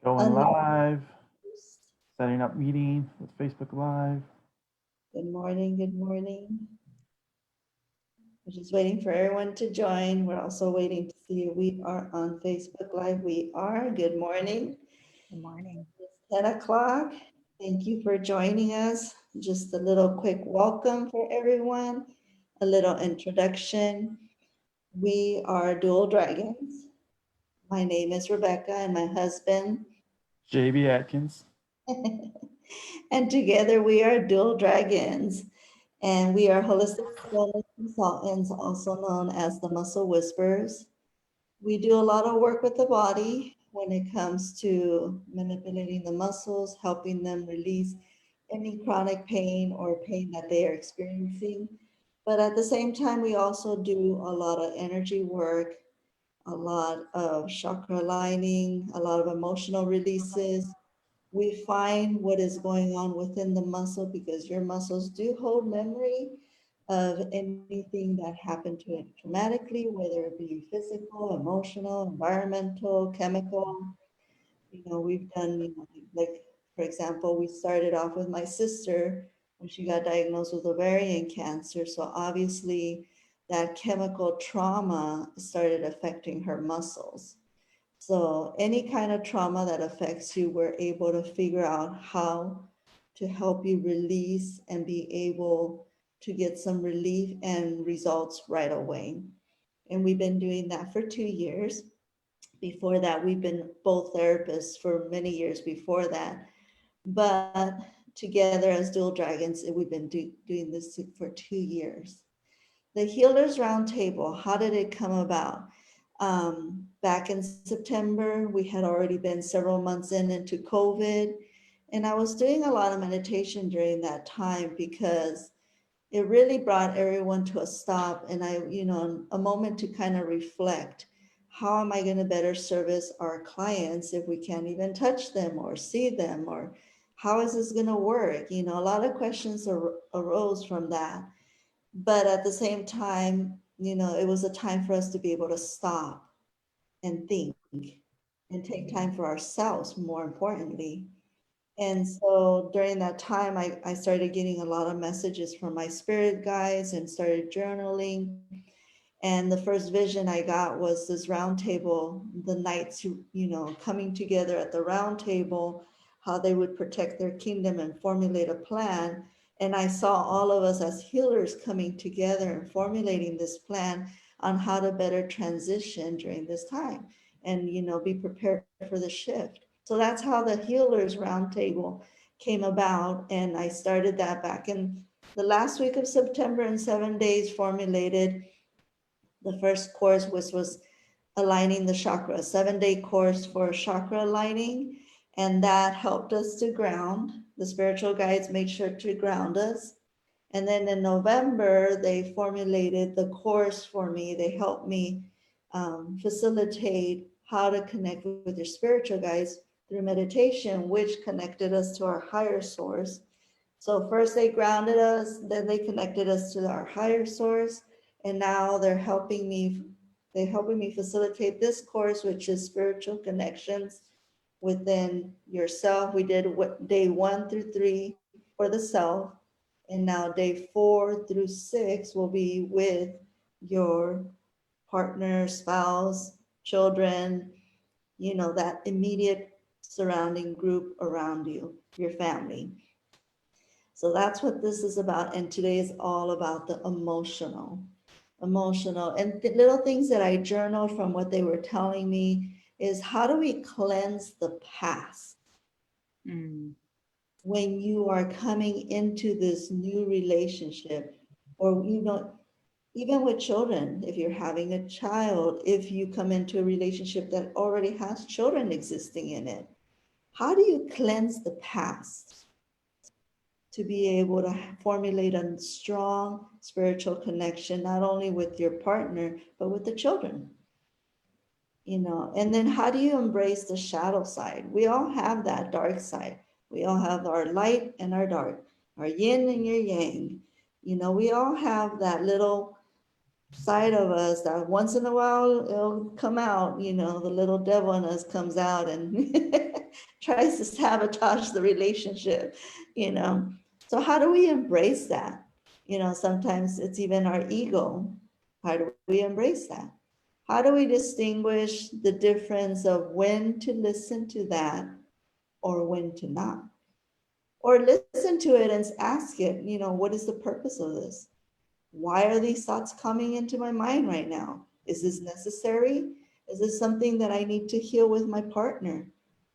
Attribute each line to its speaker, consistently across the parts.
Speaker 1: Going
Speaker 2: Unmute.
Speaker 1: live, setting up meeting with Facebook Live.
Speaker 2: Good morning, good morning. We're just waiting for everyone to join. We're also waiting to see if we are on Facebook Live. We are. Good morning.
Speaker 3: Good morning.
Speaker 2: It's 10 o'clock. Thank you for joining us. Just a little quick welcome for everyone, a little introduction. We are Dual Dragons. My name is Rebecca and my husband.
Speaker 1: JB Atkins.
Speaker 2: And together we are Dual Dragons. And we are holistic wellness consultants, also known as the Muscle Whisperers. We do a lot of work with the body when it comes to manipulating the muscles, helping them release any chronic pain or pain that they are experiencing. But at the same time, we also do a lot of energy work, a lot of chakra aligning, a lot of emotional releases. We find what is going on within the muscle because your muscles do hold memory of anything that happened to it traumatically, whether it be physical, emotional, environmental, chemical. We've done, like, for example, we started off with my sister when she got diagnosed with ovarian cancer. So obviously, that chemical trauma started affecting her muscles. So any kind of trauma that affects you, we're able to figure out how to help you release and be able to get some relief and results right away. And we've been doing that for 2 years. Before that, we've been both therapists for many years before that. But together as Dual Dragons, we've been doing this for 2 years. The Healers Roundtable, how did it come about? Back in September, we had already been several months into COVID, and I was doing a lot of meditation during that time because it really brought everyone to a stop and a moment to kind of reflect. How am I going to better service our clients if we can't even touch them or see them? Or how is this going to work? A lot of questions arose from that. But at the same time, it was a time for us to be able to stop and think and take time for ourselves, more importantly. And so during that time, I started getting a lot of messages from my spirit guides and started journaling. And the first vision I got was this round table, the knights, coming together at the round table, how they would protect their kingdom and formulate a plan. And I saw all of us as healers coming together and formulating this plan on how to better transition during this time and, be prepared for the shift. So that's how the Healers Roundtable came about. And I started that back in the last week of September. In 7 days, formulated the first course, which was aligning the chakra, 7 day course for chakra aligning. And that helped us to ground. The spiritual guides made sure to ground us. And then in November, they formulated the course for me. They helped me facilitate how to connect with your spiritual guides through meditation, which connected us to our higher source. So first they grounded us, then they connected us to our higher source, and now they're helping me. They're helping me facilitate this course, which is spiritual connections within yourself. We did day 1 through 3 for the self, and now day 4 through 6 will be with your partner, spouse, children, that immediate surrounding group around you, your family. So that's what this is about. And today is all about the emotional and little things that I journaled from what they were telling me is how do we cleanse the past when you are coming into this new relationship, or even with children, if you're having a child, if you come into a relationship that already has children existing in it, how do you cleanse the past to be able to formulate a strong spiritual connection, not only with your partner, but with the children? And then how do you embrace the shadow side? We all have that dark side. We all have our light and our dark, our yin and your yang. We all have that little side of us that once in a while it'll come out, you know, the little devil in us comes out and tries to sabotage the relationship, you know. So how do we embrace that? You know, sometimes it's even our ego. How do we embrace that? How do we distinguish the difference of when to listen to that or when to not? Or listen to it and ask it, you know, what is the purpose of this? Why are these thoughts coming into my mind right now? Is this necessary? Is this something that I need to heal with my partner?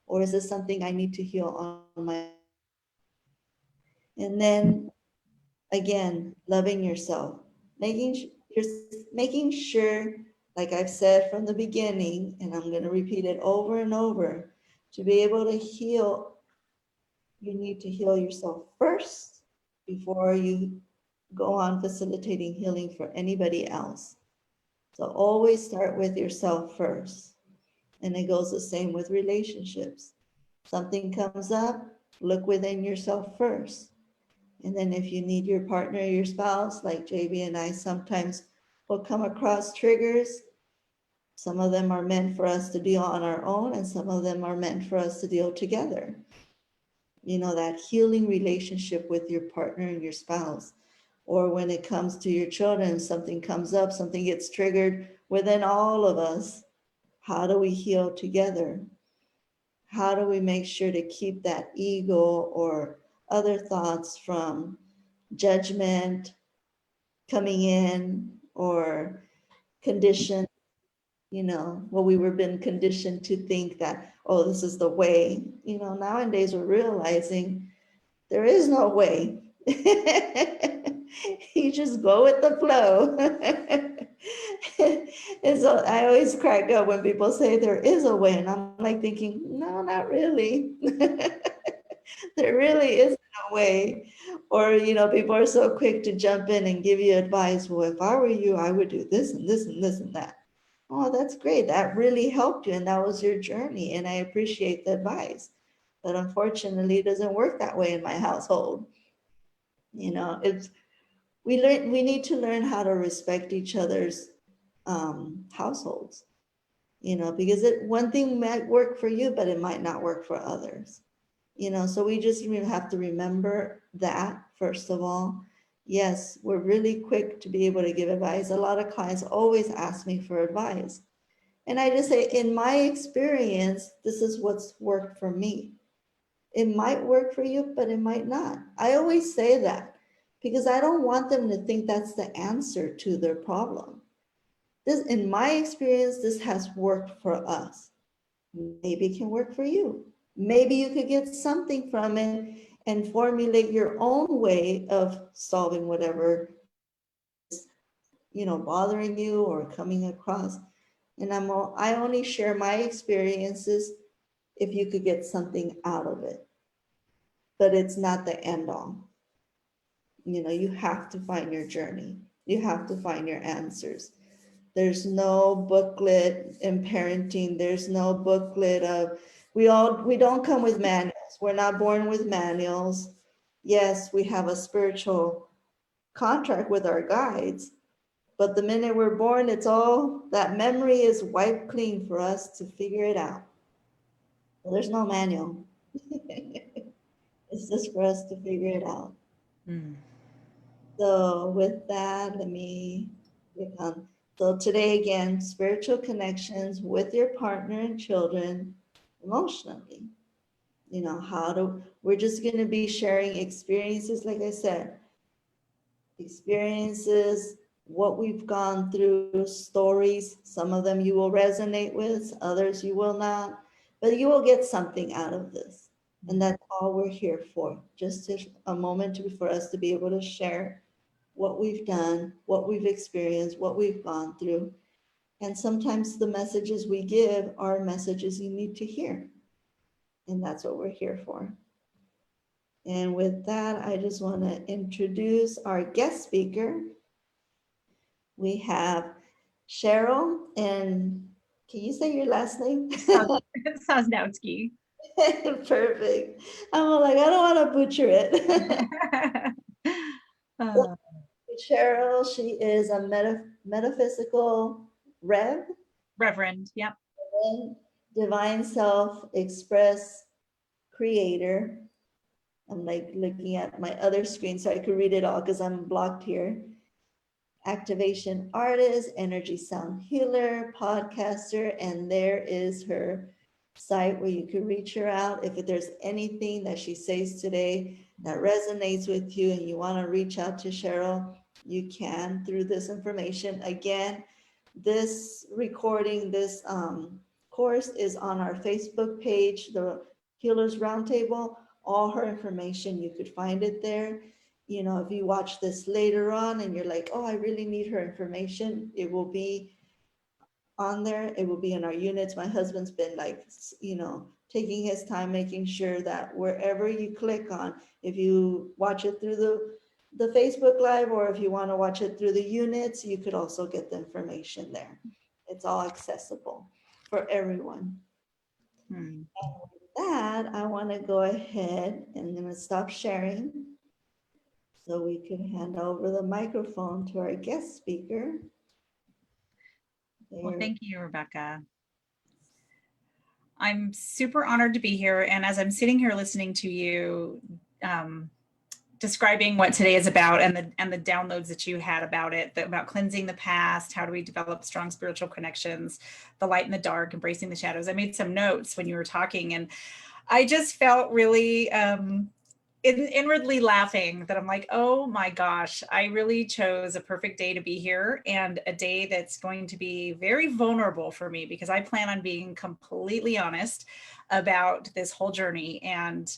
Speaker 2: Or is this something I need to heal on my own? And then again, loving yourself, you're making sure, like I've said from the beginning, and I'm going to repeat it over and over, to be able to heal, you need to heal yourself first before you go on facilitating healing for anybody else. So always start with yourself first. And it goes the same with relationships. Something comes up, look within yourself first. And then if you need your partner, your spouse, like JB and I sometimes will come across triggers. Some of them are meant for us to deal on our own, and some of them are meant for us to deal together. You know, that healing relationship with your partner and your spouse. Or when it comes to your children, something comes up, something gets triggered within all of us. How do we heal together? How do we make sure to keep that ego or other thoughts from judgment coming in or condition, you know, what we were been conditioned to think that, oh, this is the way. You know, nowadays we're realizing there is no way. You just go with the flow. And so I always crack up when people say there is a way, and I'm like thinking, no, not really. There really is no way. Or, you know, people are so quick to jump in and give you advice. Well, if I were you, I would do this and this and this and that. Oh, that's great. That really helped you, and that was your journey. And I appreciate the advice. But unfortunately, it doesn't work that way in my household. You know, it's we need to learn how to respect each other's households. You know, because one thing might work for you, but it might not work for others. You know, so we just have to remember that first of all. Yes, we're really quick to be able to give advice. A lot of clients always ask me for advice. And I just say, in my experience, this is what's worked for me. It might work for you, but it might not. I always say that because I don't want them to think that's the answer to their problem. This, in my experience, this has worked for us. Maybe it can work for you. Maybe you could get something from it and formulate your own way of solving whatever is, you know, bothering you or coming across. And I only share my experiences if you could get something out of it. But it's not the end all. You know, you have to find your journey. You have to find your answers. There's no booklet in parenting. There's no booklet of, we don't come with manuals. We're not born with manuals. Yes, we have a spiritual contract with our guides, but the minute we're born, it's all, that memory is wiped clean for us to figure it out. Well, there's no manual. It's just for us to figure it out.
Speaker 3: Mm.
Speaker 2: So with that, let me click on. So today again, spiritual connections with your partner and children emotionally. You know, we're just going to be sharing experiences, like I said, experiences, what we've gone through, stories. Some of them you will resonate with, others you will not, but you will get something out of this. And that's all we're here for, just a moment for us to be able to share what we've done, what we've experienced, what we've gone through. And sometimes the messages we give are messages you need to hear. And that's what we're here for. And with that, I just want to introduce our guest speaker. We have Cheryl, and can you say your last name?
Speaker 3: Sosnowski.
Speaker 2: Perfect. I'm like, I don't want to butcher it.
Speaker 3: Uh,
Speaker 2: Cheryl. She is a metaphysical
Speaker 3: Reverend. Yep.
Speaker 2: divine self express creator. I'm like looking at my other screen so I could read it all because I'm blocked here. Activation artist, energy sound healer, podcaster, and there is her site where you can reach her out. If there's anything that she says today that resonates with you and you want to reach out to Cheryl, you can through this information. Again, this recording, this course is on our Facebook page, the Healers Roundtable. All her information, you could find it there. You know, if you watch this later on and you're like, oh, I really need her information, it will be on there. It will be in our units. My husband's been like, you know, taking his time, making sure that wherever you click on, if you watch it through the Facebook Live, or if you want to watch it through the units, you could also get the information there. It's all accessible for everyone.
Speaker 3: Hmm.
Speaker 2: That I want to go ahead and I'm going to stop sharing so we can hand over the microphone to our guest speaker.
Speaker 3: Well,
Speaker 2: There.
Speaker 3: thank you, Rebecca. I'm super honored to be here. And as I'm sitting here listening to you describing what today is about and the downloads that you had about it, about cleansing the past, how do we develop strong spiritual connections, the light and the dark, embracing the shadows. I made some notes when you were talking, and I just felt really inwardly laughing that I'm like, oh my gosh, I really chose a perfect day to be here, and a day that's going to be very vulnerable for me because I plan on being completely honest about this whole journey. And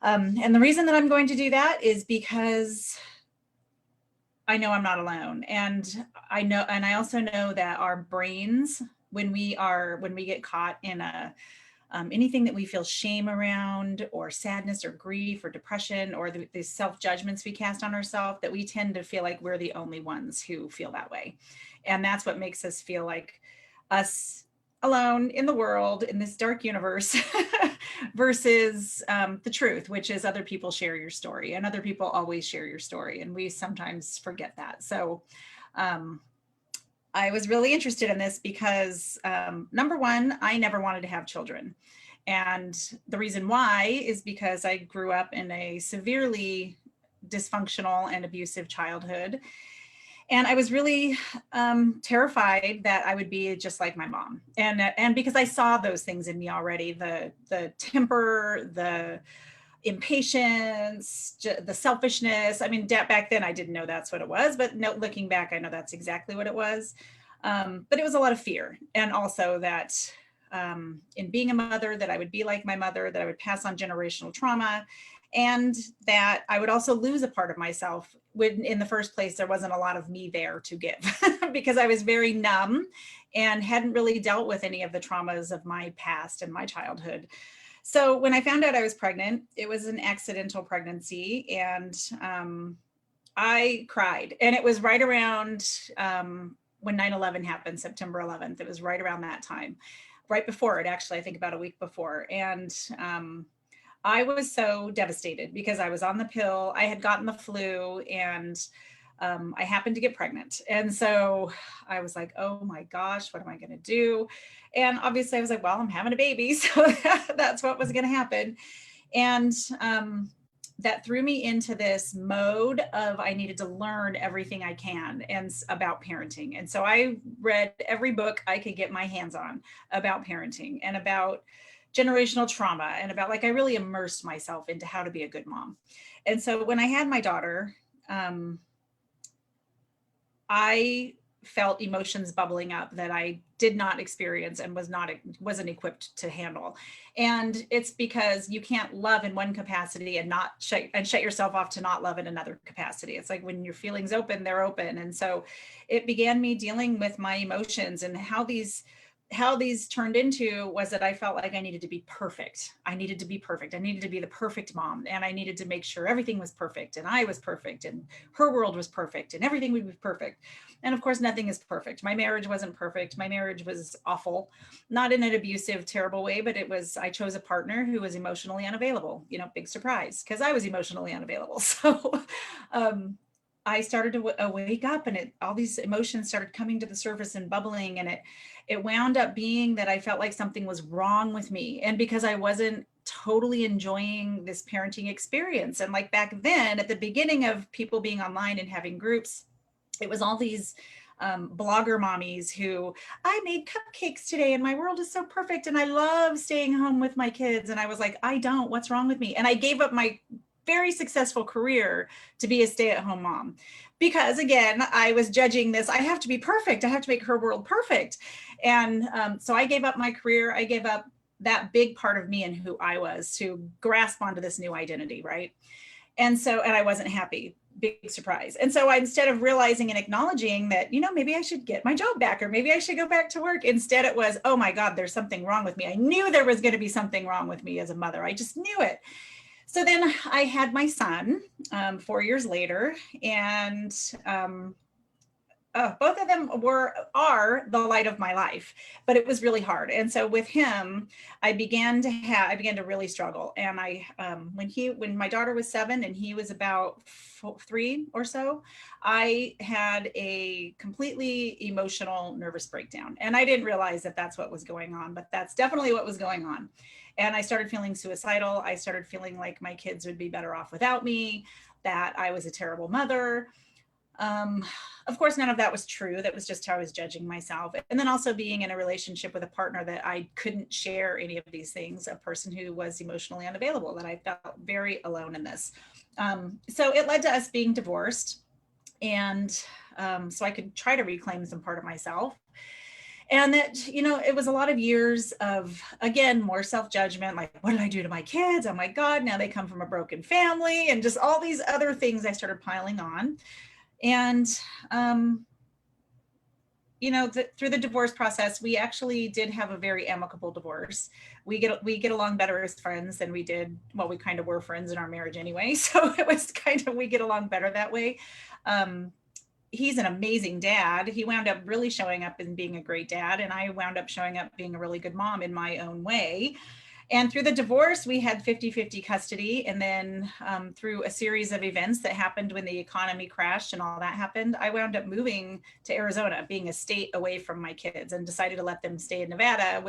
Speaker 3: the reason that I'm going to do that is because I know I'm not alone. And I also know that our brains, when we get caught in anything that we feel shame around, or sadness or grief or depression, or the self-judgments we cast on ourselves, that we tend to feel like we're the only ones who feel that way. And that's what makes us feel like us alone in the world, in this dark universe, versus the truth, which is other people share your story, and other people always share your story. And we sometimes forget that. So I was really interested in this because number one, I never wanted to have children. And the reason why is because I grew up in a severely dysfunctional and abusive childhood. And I was really terrified that I would be just like my mom. And because I saw those things in me already, the temper, the impatience, the selfishness. I mean, back then I didn't know that's what it was, but no, looking back, I know that's exactly what it was. But it was a lot of fear. And also that in being a mother, that I would be like my mother, that I would pass on generational trauma, and that I would also lose a part of myself when in the first place, there wasn't a lot of me there to give because I was very numb and hadn't really dealt with any of the traumas of my past and my childhood. So when I found out I was pregnant, it was an accidental pregnancy, and I cried. And it was right around when 9/11 happened, September 11th. It was right around that time, right before it, actually, I think about a week before. And I was so devastated because I was on the pill. I had gotten the flu, and I happened to get pregnant. And so I was like, oh my gosh, what am I going to do? And obviously I was like, well, I'm having a baby. So that's what was going to happen. And that threw me into this mode of I needed to learn everything I can and about parenting. And so I read every book I could get my hands on about parenting and about generational trauma, and about, like, I really immersed myself into how to be a good mom. And so when I had my daughter, I felt emotions bubbling up that I did not experience and wasn't equipped to handle. And it's because you can't love in one capacity and not shut yourself off to not love in another capacity. It's like when your feelings open, they're open. And so it began me dealing with my emotions, and how these turned into was that I felt like I needed to be perfect. I needed to be perfect. I needed to be the perfect mom, and I needed to make sure everything was perfect, and I was perfect, and her world was perfect, and everything would be perfect. And of course, nothing is perfect. My marriage wasn't perfect. My marriage was awful, not in an abusive, terrible way, but I chose a partner who was emotionally unavailable. Big surprise, because I was emotionally unavailable. So I started to wake up, and all these emotions started coming to the surface and bubbling, and it wound up being that I felt like something was wrong with me. And because I wasn't totally enjoying this parenting experience. And like back then at the beginning of people being online and having groups, it was all these blogger mommies who, I made cupcakes today and my world is so perfect and I love staying home with my kids. And I was like, I don't, what's wrong with me? And I gave up my very successful career to be a stay-at-home mom, because again, I was judging this. I have to be perfect. I have to make her world perfect. And so I gave up my career. I gave up that big part of me and who I was to grasp onto this new identity, right? And I wasn't happy. Big surprise. And so instead of realizing and acknowledging that, maybe I should get my job back, or maybe I should go back to work, instead it was, oh my God, there's something wrong with me. I knew there was going to be something wrong with me as a mother. I just knew it. So then I had my son 4 years later, and both of them are the light of my life, but it was really hard. And so with him, I began to really struggle. And when my daughter was 7 and he was about 3 or so, I had a completely emotional nervous breakdown. And I didn't realize that that's what was going on, but that's definitely what was going on. And I started feeling suicidal. I started feeling like my kids would be better off without me, that I was a terrible mother. Of course, none of that was true. That was just how I was judging myself. And then also being in a relationship with a partner that I couldn't share any of these things, a person who was emotionally unavailable, that I felt very alone in this. So it led to us being divorced. And so I could try to reclaim some part of myself. And that, it was a lot of years of, again, more self-judgment, like, what did I do to my kids? Oh my God, now they come from a broken family, and just all these other things I started piling on. And, through the divorce process, we actually did have a very amicable divorce. We get along better as friends than we did. Well, we kind of were friends in our marriage anyway. So it was kind of, we get along better that way. He's an amazing dad. He wound up really showing up and being a great dad. And I wound up showing up being a really good mom in my own way. And through the divorce, we had 50-50 custody. And then through a series of events that happened when the economy crashed and all that happened, I wound up moving to Arizona, being a state away from my kids, and decided to let them stay in Nevada.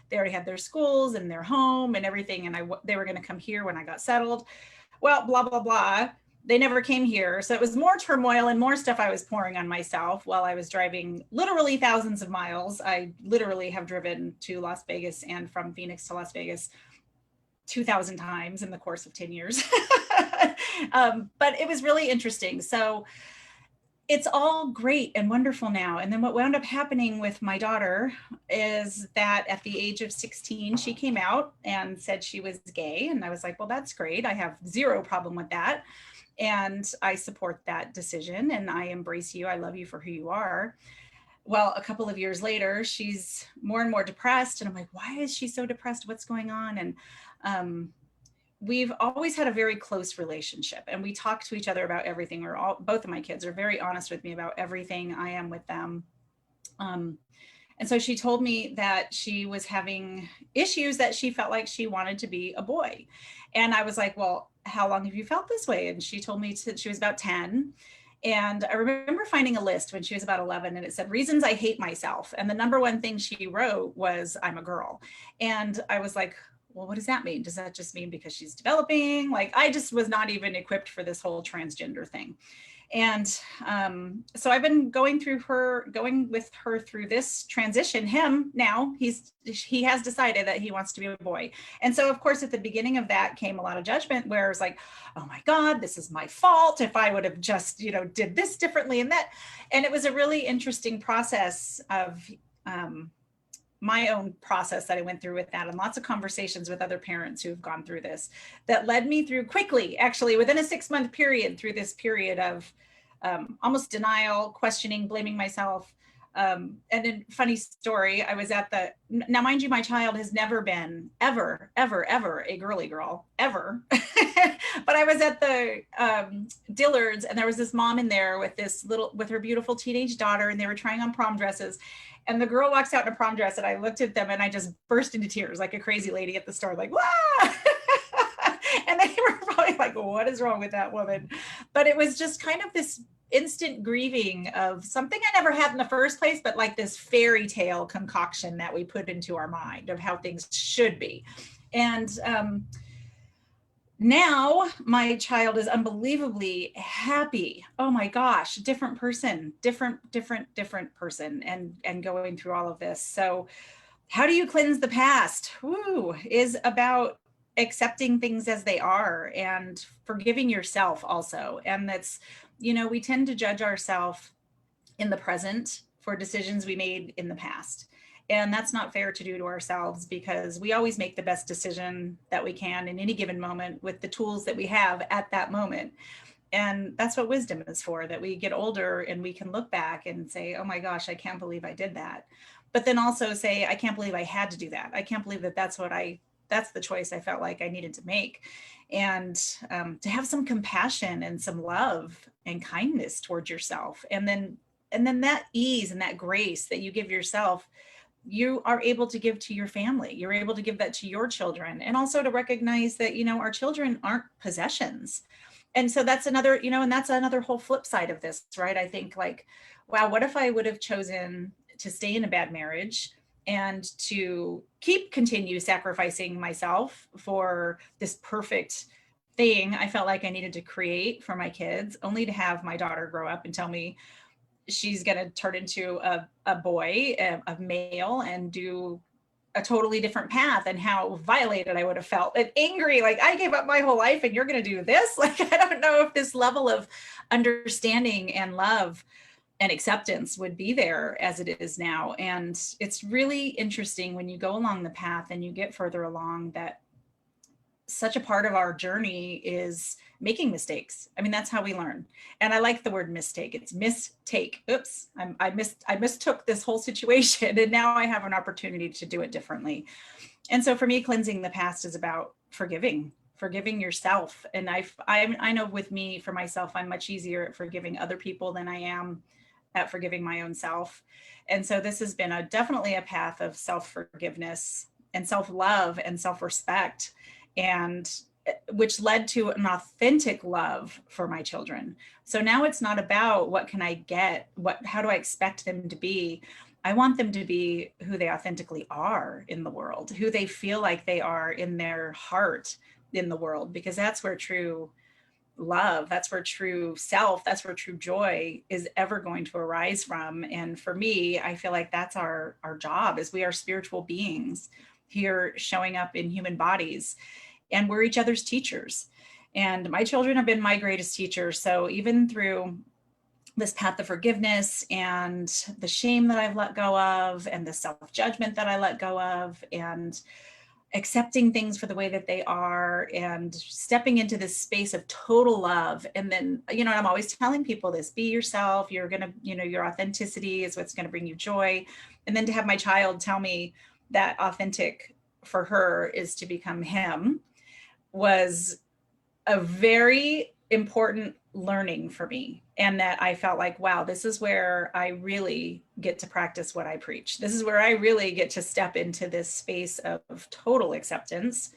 Speaker 3: They already had their schools and their home and everything. And they were going to come here when I got settled. Well, blah, blah, blah. They never came here. So it was more turmoil and more stuff I was pouring on myself while I was driving literally thousands of miles. I literally have driven to Las Vegas and from Phoenix to Las Vegas 2,000 times in the course of 10 years. But it was really interesting. So it's all great and wonderful now. And then what wound up happening with my daughter is that at the age of 16, she came out and said she was gay. And I was like, well, that's great. I have zero problem with that. And I support that decision, and I embrace you. I love you for who you are. Well, a couple of years later, she's more and more depressed. And I'm like, why is she so depressed? What's going on? And we've always had a very close relationship, and we talk to each other about everything. Both of my kids are very honest with me about everything. I am with them. And so she told me that she was having issues, that she felt like she wanted to be a boy. And I was like, well, how long have you felt this way? And she told me she was about 10. And I remember finding a list when she was about 11, and it said reasons I hate myself. And the number one thing she wrote was, I'm a girl. And I was like, well, what does that mean? Does that just mean because she's developing? Like, I just was not even equipped for this whole transgender thing. And so I've been going with her through this transition. He has decided that he wants to be a boy. And so, of course, at the beginning of that came a lot of judgment, where it's like, oh my God, this is my fault. If I would have just, did this differently and that. And it was a really interesting process of my own process that I went through with that, and lots of conversations with other parents who have gone through this, that led me through quickly, actually within a 6-month period, through this period of almost denial, questioning, blaming myself. And then, funny story, I was now mind you, my child has never been ever a girly girl, ever. But I was at the Dillard's, and there was this mom in there with her beautiful teenage daughter, and they were trying on prom dresses. And the girl walks out in a prom dress, and I looked at them and I just burst into tears like a crazy lady at the store, like, wow. And they were probably like, what is wrong with that woman? But it was just kind of this instant grieving of something I never had in the first place, but like this fairy tale concoction that we put into our mind of how things should be. And now my child is unbelievably happy. Oh my gosh, different person, different person, and going through all of this. So how do you cleanse the past? Woo, is about accepting things as they are and forgiving yourself also. And that's, you know, we tend to judge ourselves in the present for decisions we made in the past. And that's not fair to do to ourselves, because we always make the best decision that we can in any given moment with the tools that we have at that moment. And that's what wisdom is for, that we get older and we can look back and say, oh my gosh, I can't believe I did that. But then also say, I can't believe I had to do that. I can't believe that that's the choice I felt like I needed to make. And to have some compassion and some love and kindness towards yourself. And then that ease and that grace that you give yourself, you are able to give to your family. You're able to give that to your children, and also to recognize that, you know, our children aren't possessions. And so that's another, you know, and that's another whole flip side of this, right? I think like, wow, what if I would have chosen to stay in a bad marriage and to continue sacrificing myself for this perfect thing I felt like I needed to create for my kids, only to have my daughter grow up and tell me she's going to turn into a boy, a male, and do a totally different path, and how violated I would have felt and angry. Like, I gave up my whole life and you're going to do this? Like, I don't know if this level of understanding and love and acceptance would be there as it is now. And it's really interesting when you go along the path and you get further along, that such a part of our journey is making mistakes. I mean, that's how we learn. And I like the word mistake. It's mistake. Oops, I mistook this whole situation, and now I have an opportunity to do it differently. And so for me, cleansing the past is about forgiving yourself. And I know with me, for myself, I'm much easier at forgiving other people than I am at forgiving my own self. And so this has been definitely a path of self-forgiveness and self-love and self-respect, and which led to an authentic love for my children. So now it's not about what can I get, how do I expect them to be? I want them to be who they authentically are in the world, who they feel like they are in their heart in the world, because that's where true love, that's where true self, that's where true joy is ever going to arise from. And for me, I feel like that's our job, is we are spiritual beings here showing up in human bodies, and we're each other's teachers. And my children have been my greatest teachers. So even through this path of forgiveness and the shame that I've let go of, and the self-judgment that I let go of, and accepting things for the way that they are, and stepping into this space of total love. And then, you know, I'm always telling people this: be yourself. You're going to, you know, your authenticity is what's going to bring you joy. And then to have my child tell me that authentic for her is to become him was a very important learning for me. And that I felt like, wow, this is where I really get to practice what I preach. This is where I really get to step into this space of total acceptance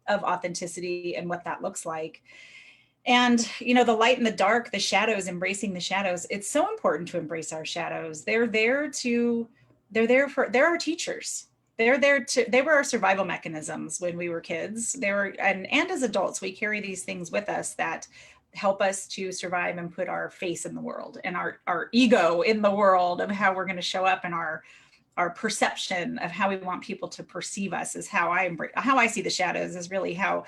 Speaker 3: of authenticity and what that looks like. And, you know, the light and the dark, the shadows, embracing the shadows. It's so important to embrace our shadows. They're our teachers. They were our survival mechanisms when we were kids. And as adults, we carry these things with us that help us to survive and put our face in the world, and our ego in the world, of how we're going to show up, and our perception of how we want people to perceive us is how I see the shadows, is really how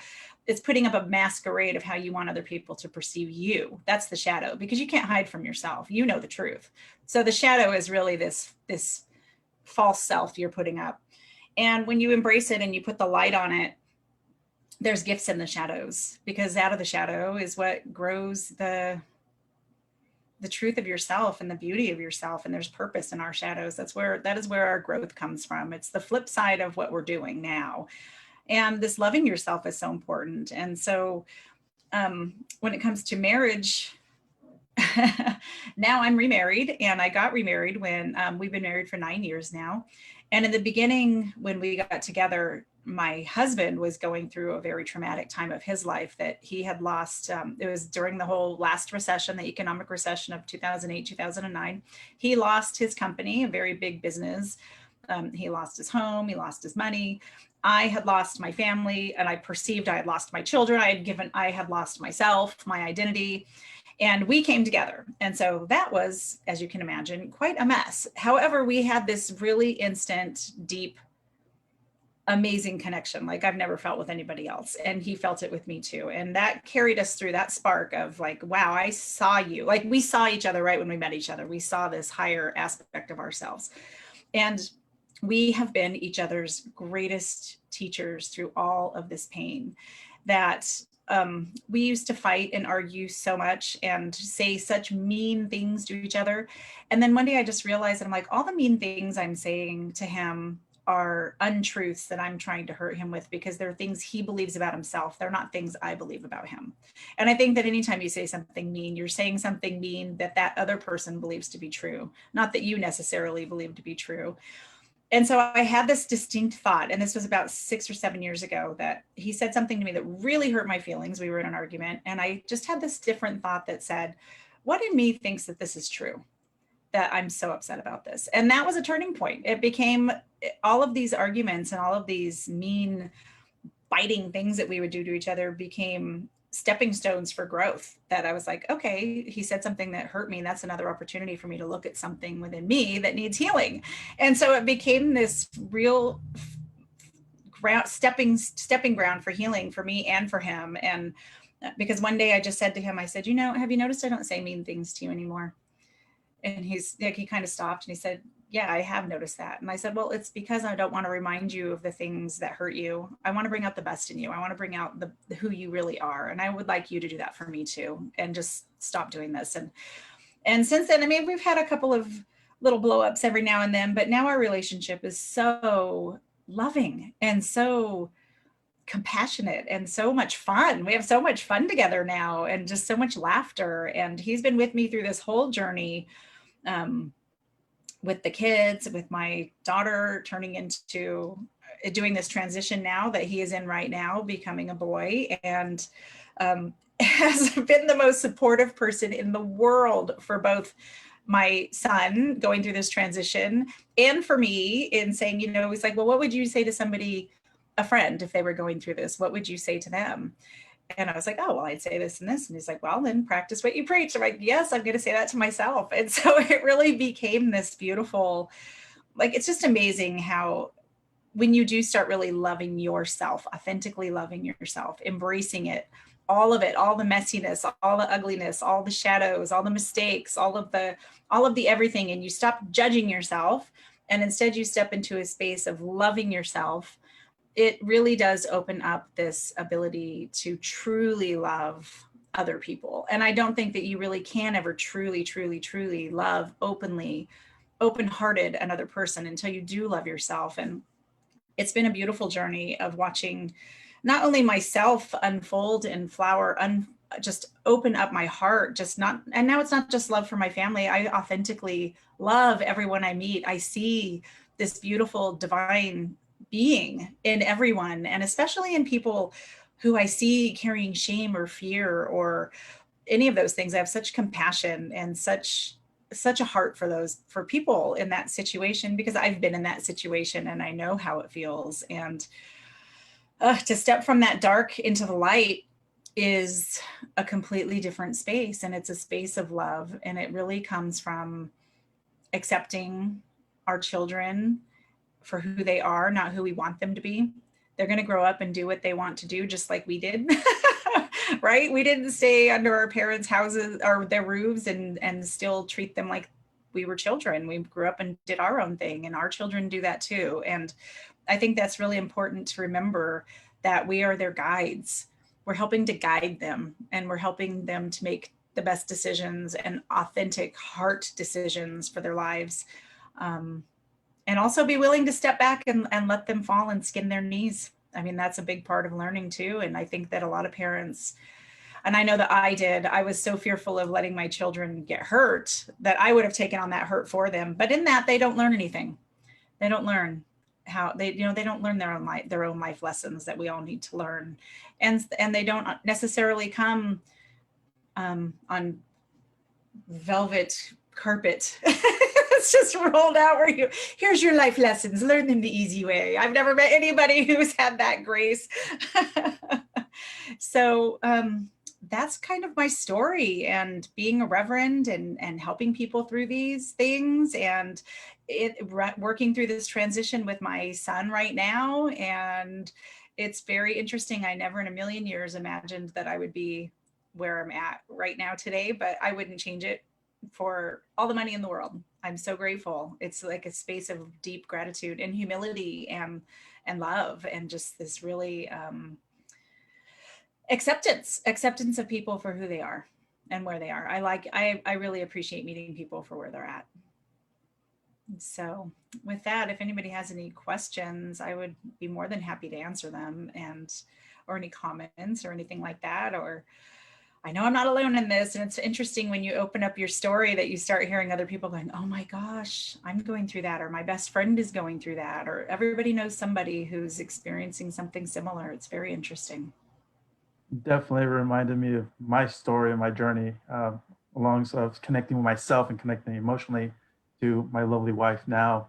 Speaker 3: it's putting up a masquerade of how you want other people to perceive you. That's the shadow, because you can't hide from yourself. You know the truth. So the shadow is really this false self you're putting up. And when you embrace it and you put the light on it, there's gifts in the shadows, because out of the shadow is what grows the truth of yourself and the beauty of yourself. And there's purpose in our shadows. That is where our growth comes from. It's the flip side of what we're doing now. And this loving yourself is so important. And so when it comes to marriage, now I'm remarried, and I got remarried when we've been married for 9 years now. And in the beginning, when we got together, my husband was going through a very traumatic time of his life that he had lost. It was during the whole last recession, the economic recession of 2008, 2009. He lost his company, a very big business. He lost his home, he lost his money. I had lost my family, and I perceived I had lost my children. I had lost myself, my identity, and we came together. And so that was, as you can imagine, quite a mess. However, we had this really instant, deep, amazing connection like I've never felt with anybody else. And he felt it with me too. And that carried us through that spark of like, wow, I saw you. Like we saw each other right when we met each other. We saw this higher aspect of ourselves. And we have been each other's greatest teachers through all of this pain that we used to fight and argue so much and say such mean things to each other. And then one day I just realized that I'm like, all the mean things I'm saying to him are untruths that I'm trying to hurt him with because they're things he believes about himself. They're not things I believe about him. And I think that anytime you say something mean, you're saying something mean that that other person believes to be true, not that you necessarily believe to be true. And so I had this distinct thought, and this was about 6 or 7 years ago, that he said something to me that really hurt my feelings. We were in an argument, and I just had this different thought that said, what in me thinks that this is true, that I'm so upset about this? And that was a turning point. It became all of these arguments and all of these mean, biting things that we would do to each other became stepping stones for growth. That I was like, okay, he said something that hurt me. That's another opportunity for me to look at something within me that needs healing. And so it became this real stepping ground for healing for me and for him. And because one day I just said to him, I said, you know, have you noticed I don't say mean things to you anymore? And he's like, he kind of stopped and he said, yeah, I have noticed that. And I said, well, it's because I don't want to remind you of the things that hurt you. I want to bring out the best in you. I want to bring out who you really are. And I would like you to do that for me too. And just stop doing this. And since then, I mean, we've had a couple of little blow ups every now and then, but now our relationship is so loving and so compassionate and so much fun. We have so much fun together now and just so much laughter. And he's been with me through this whole journey. With the kids, with my daughter turning into doing this transition now that he is in right now, becoming a boy, and has been the most supportive person in the world for both my son going through this transition and for me in saying, you know, he's like, well, what would you say to somebody, a friend, if they were going through this? What would you say to them? And I was like, oh, well, I'd say this and this. And he's like, well, then practice what you preach. I'm like, yes, I'm going to say that to myself. And so it really became this beautiful, like, it's just amazing how when you do start really loving yourself, authentically loving yourself, embracing it, all of it, all the messiness, all the ugliness, all the shadows, all the mistakes, all of the everything. And you stop judging yourself. And instead you step into a space of loving yourself. It really does open up this ability to truly love other people. And I don't think that you really can ever truly, truly, truly love openly, open-hearted another person until you do love yourself. And it's been a beautiful journey of watching not only myself unfold and flower, just open up my heart, and now it's not just love for my family. I authentically love everyone I meet. I see this beautiful divine being in everyone, and especially in people who I see carrying shame or fear or any of those things. I have such compassion and such a heart for people in that situation, because I've been in that situation and I know how it feels. And to step from that dark into the light is a completely different space, and it's a space of love. And it really comes from accepting our children for who they are, not who we want them to be. They're going to grow up and do what they want to do, just like we did, right? We didn't stay under our parents' houses or their roofs and still treat them like we were children. We grew up and did our own thing, and our children do that too. And I think that's really important to remember, that we are their guides. We're helping to guide them, and we're helping them to make the best decisions and authentic heart decisions for their lives. And also be willing to step back and let them fall and skin their knees. I mean, that's a big part of learning too. And I think that a lot of parents, and I know that I was so fearful of letting my children get hurt that I would have taken on that hurt for them. But in that, they don't learn anything. They don't learn. how they, they don't learn their own life lessons that we all need to learn. And they don't necessarily come on velvet carpet. It's just rolled out where here's your life lessons, learn them the easy way. I've never met anybody who's had that grace. So that's kind of my story, and being a reverend and helping people through these things, and working through this transition with my son right now. And it's very interesting. I never in a million years imagined that I would be where I'm at right now today, but I wouldn't change it for all the money in the world. I'm so grateful. It's like a space of deep gratitude and humility and love, and just this really acceptance of people for who they are and where they are. I really appreciate meeting people for where they're at. So with that, if anybody has any questions, I would be more than happy to answer them, or any comments or anything like that. Or I know I'm not alone in this. And it's interesting when you open up your story that you start hearing other people going, oh my gosh, I'm going through that, or my best friend is going through that, or everybody knows somebody who's experiencing something similar. It's very interesting.
Speaker 1: Definitely reminded me of my story and my journey, along so of connecting with myself and connecting emotionally to my lovely wife now.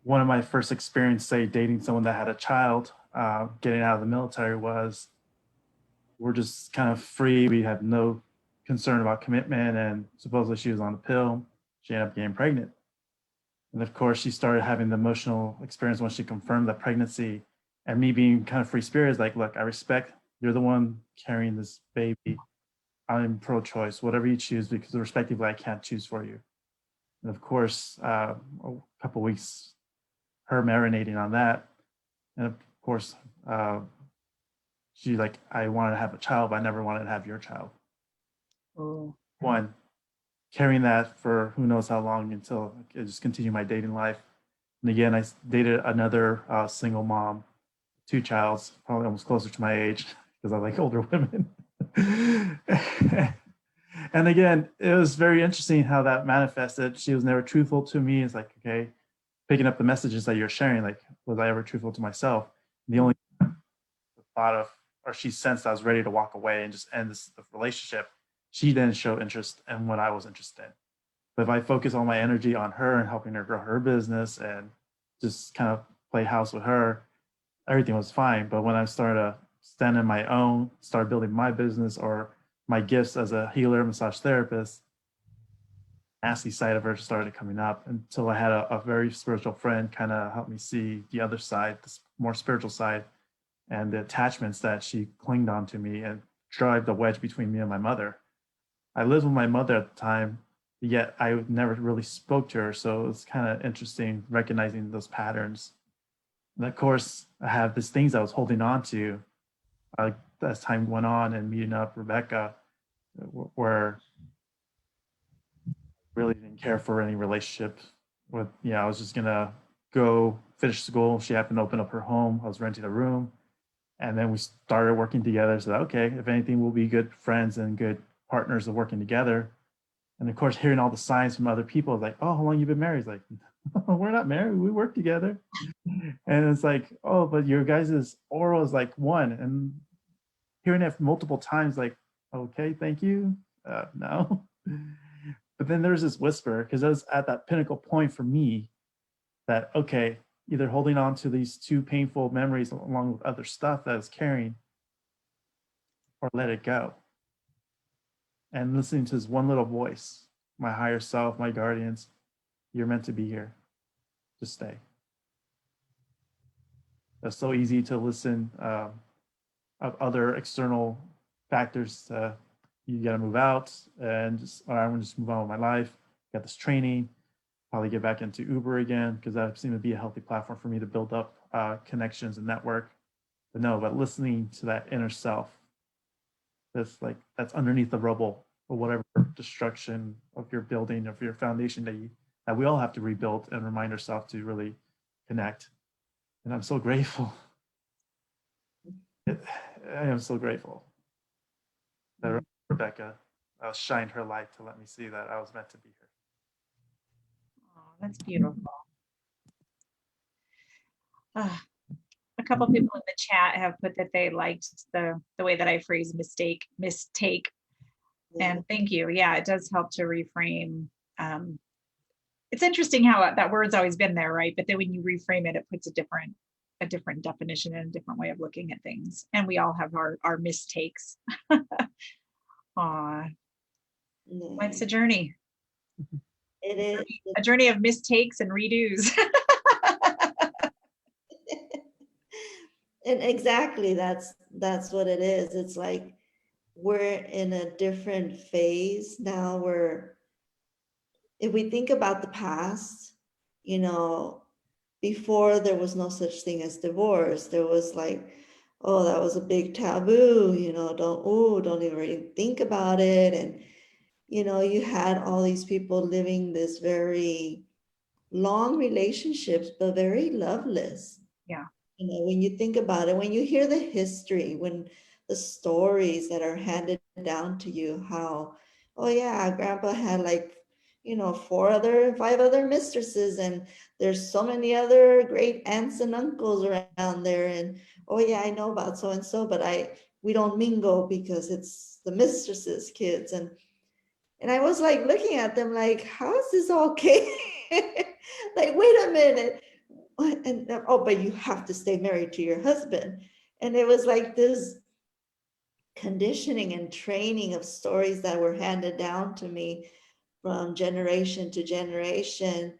Speaker 1: One of my first experience, say, dating someone that had a child, getting out of the military, was we're just kind of free. We had no concern about commitment, and supposedly she was on the pill. She ended up getting pregnant. And of course, she started having the emotional experience once she confirmed the pregnancy. And me being kind of free spirit is like, look, I respect you're the one carrying this baby. I'm pro-choice, whatever you choose, because respectively, I can't choose for you. And of course, a couple of weeks, her marinating on that. And of course, she's like, I wanted to have a child, but I never wanted to have your child.
Speaker 3: Oh.
Speaker 1: One, carrying that for who knows how long until I just continue my dating life. And again, I dated another single mom, 2 childs, probably almost closer to my age because I like older women. And again, it was very interesting how that manifested. She was never truthful to me. It's like, okay, picking up the messages that you're sharing, like, was I ever truthful to myself? The only thought of, or she sensed I was ready to walk away and just end the relationship, she didn't show interest in what I was interested in. But if I focus all my energy on her and helping her grow her business and just kind of play house with her, everything was fine. But when I started to stand on my own, start building my business or my gifts as a healer, massage therapist, nasty side of her started coming up, until I had a very spiritual friend kind of help me see the other side, this more spiritual side, and the attachments that she clinged on to me and drive the wedge between me and my mother. I lived with my mother at the time, yet I never really spoke to her. So it's kind of interesting recognizing those patterns. And of course, I have these things I was holding on to as time went on, and meeting up Rebecca, where really didn't care for any relationship with, I was just gonna go finish school. She happened to open up her home. I was renting a room. And then we started working together. So, okay, if anything, we'll be good friends and good partners of working together. And of course, hearing all the signs from other people, like, oh, how long you been married? It's like, we're not married. We work together. And it's like, oh, but your guys' aura is like one. And hearing it multiple times, like, okay, thank you. No. But then there's this whisper, because I was at that pinnacle point for me that, okay, either holding on to these 2 painful memories along with other stuff that I was carrying, or let it go. And listening to this one little voice, my higher self, my guardians, you're meant to be here. Just stay. It's so easy to listen of other external factors. You got to move out and just, I'm going to just move on with my life. Got this training, probably get back into Uber again, because that seemed to be a healthy platform for me to build up connections and network. But no, but listening to that inner self, that's underneath the rubble or whatever destruction of your building, of your foundation that we all have to rebuild and remind ourselves to really connect. And I'm so grateful. I am so grateful that Rebecca shined her light to let me see that I was meant to be here.
Speaker 3: Oh, that's beautiful. A couple people in the chat have put that they liked the way that I phrase mistake.
Speaker 2: Yeah.
Speaker 3: And thank you. Yeah, it does help to reframe. It's interesting how that word's always been there, right? But then when you reframe it, it puts a different definition and a different way of looking at things. And we all have our mistakes. Aw, life's a journey.
Speaker 2: It is.
Speaker 3: A journey of mistakes and redos.
Speaker 2: And exactly, that's what it is. It's like we're in a different phase now where if we think about the past, you know, before there was no such thing as divorce, there was like, oh, that was a big taboo, you know, don't even really think about it. And, you know, you had all these people living this very long relationships, but very loveless.
Speaker 3: Yeah.
Speaker 2: You know, when you think about it, when you hear the history, when the stories that are handed down to you, how, oh yeah, grandpa had like, you know, 5 other mistresses, and there's so many other great aunts and uncles around there. And oh yeah, I know about so and so, but we don't mingle because it's the mistresses' kids. And I was like looking at them like, how is this okay? Like, wait a minute. And oh, but you have to stay married to your husband. And it was like this conditioning and training of stories that were handed down to me from generation to generation.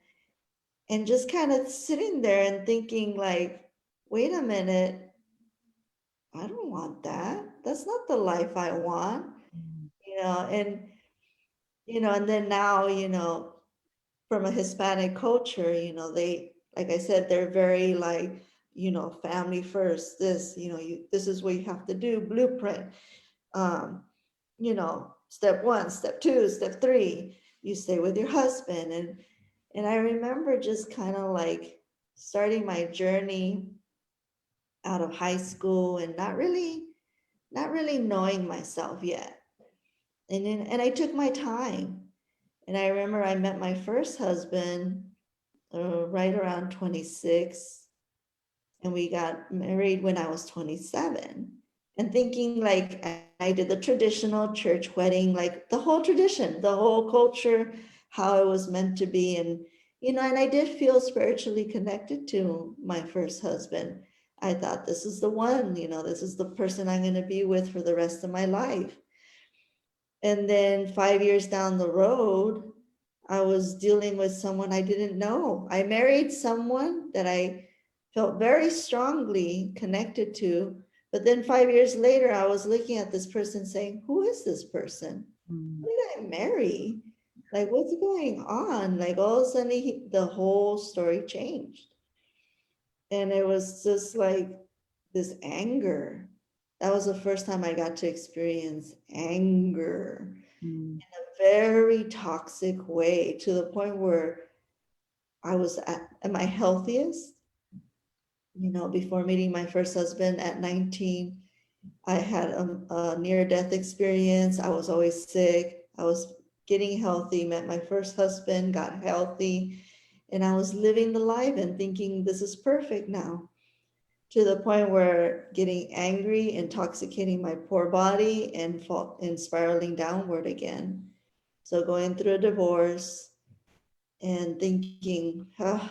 Speaker 2: And just kind of sitting there and thinking like, wait a minute, I don't want that. That's not the life I want, you know, and then now, you know, from a Hispanic culture, you know, like I said, they're very like, you know, family first, this, you know, this is what you have to do, blueprint. You know, step 1, step 2, step 3, you stay with your husband. And I remember just kind of like starting my journey out of high school and not really knowing myself yet. And I took my time. And I remember I met my first husband right around 26, and we got married when I was 27. And thinking like I did the traditional church wedding, like the whole tradition, the whole culture, how it was meant to be. And, you know, and I did feel spiritually connected to my first husband. I thought this is the one, you know, this is the person I'm going to be with for the rest of my life. And then 5 years down the road, I was dealing with someone I didn't know. I married someone that I felt very strongly connected to. But then 5 years later, I was looking at this person saying, who is this person? Who did I marry? Like, what's going on? Like, all of a sudden, the whole story changed. And it was just like this anger. That was the first time I got to experience anger in a very toxic way, to the point where I was at my healthiest. You know, before meeting my first husband at 19, I had a near-death experience. I was always sick. I was getting healthy, met my first husband, got healthy, and I was living the life and thinking this is perfect now, to the point where getting angry, intoxicating my poor body, and spiraling downward again. So going through a divorce and thinking, oh,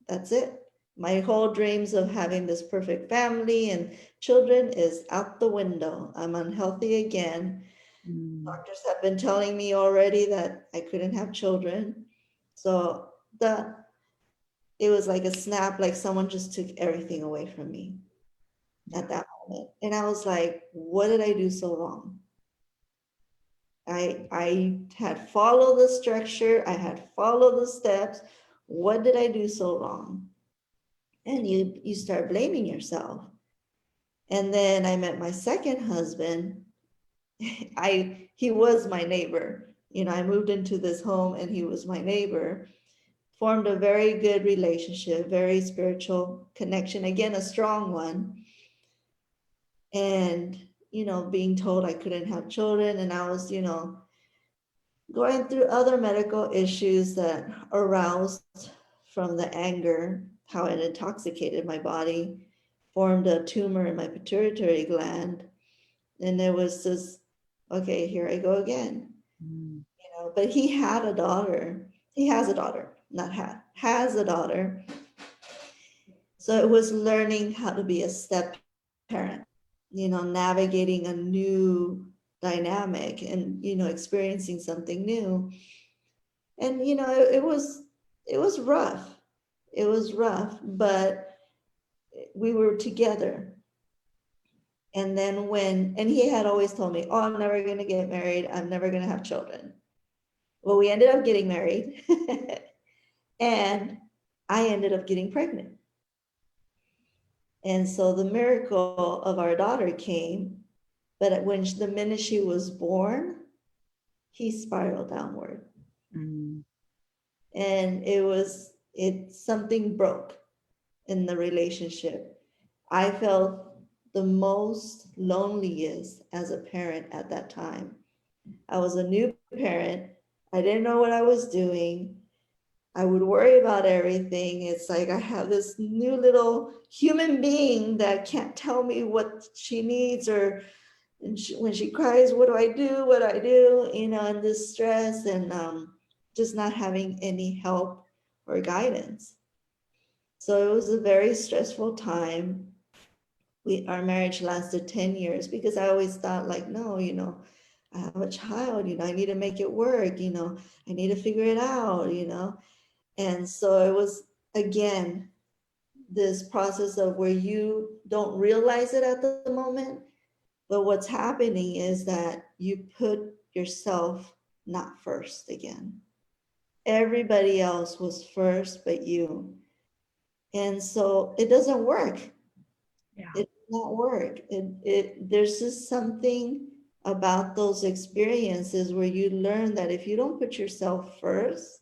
Speaker 2: that's it. My whole dreams of having this perfect family and children is out the window. I'm unhealthy again. Doctors have been telling me already that I couldn't have children. So it was like a snap, like someone just took everything away from me at that moment. And I was like, what did I do so wrong? I had followed the structure, I had followed the steps. What did I do so wrong? And you start blaming yourself. And then I met my second husband. He was my neighbor. You know, I moved into this home and he was my neighbor. Formed a very good relationship, very spiritual connection, again, a strong one. And, you know, being told I couldn't have children, and I was, you know, going through other medical issues that aroused from the anger. how it intoxicated my body, formed a tumor in my pituitary gland. And there was this, okay, here I go again. You know, but he had a daughter. He has a daughter, not had, has a daughter. So it was learning how to be a step parent, you know, navigating a new dynamic and, you know, experiencing something new. And, you know, it was rough. It was rough, but we were together. And then and he had always told me, oh, I'm never going to get married. I'm never going to have children. Well, we ended up getting married and I ended up getting pregnant. And so the miracle of our daughter came, but the minute she was born, he spiraled downward. And something broke in the relationship. I felt the most loneliest as a parent at that time. I was a new parent. I didn't know what I was doing. I would worry about everything. It's like I have this new little human being that can't tell me what she needs, or when she cries, what do I do? What do I do? You know, and this stress and just not having any help or guidance. So it was a very stressful time. Our marriage lasted 10 years because I always thought like, no, you know, I have a child, you know, I need to make it work, you know, I need to figure it out, you know. And so it was, again, this process of where you don't realize it at the moment, but what's happening is that you put yourself not first again. Everybody else was first but you. And so it doesn't work.
Speaker 3: Yeah.
Speaker 2: It does not work. There's just something about those experiences where you learn that if you don't put yourself first,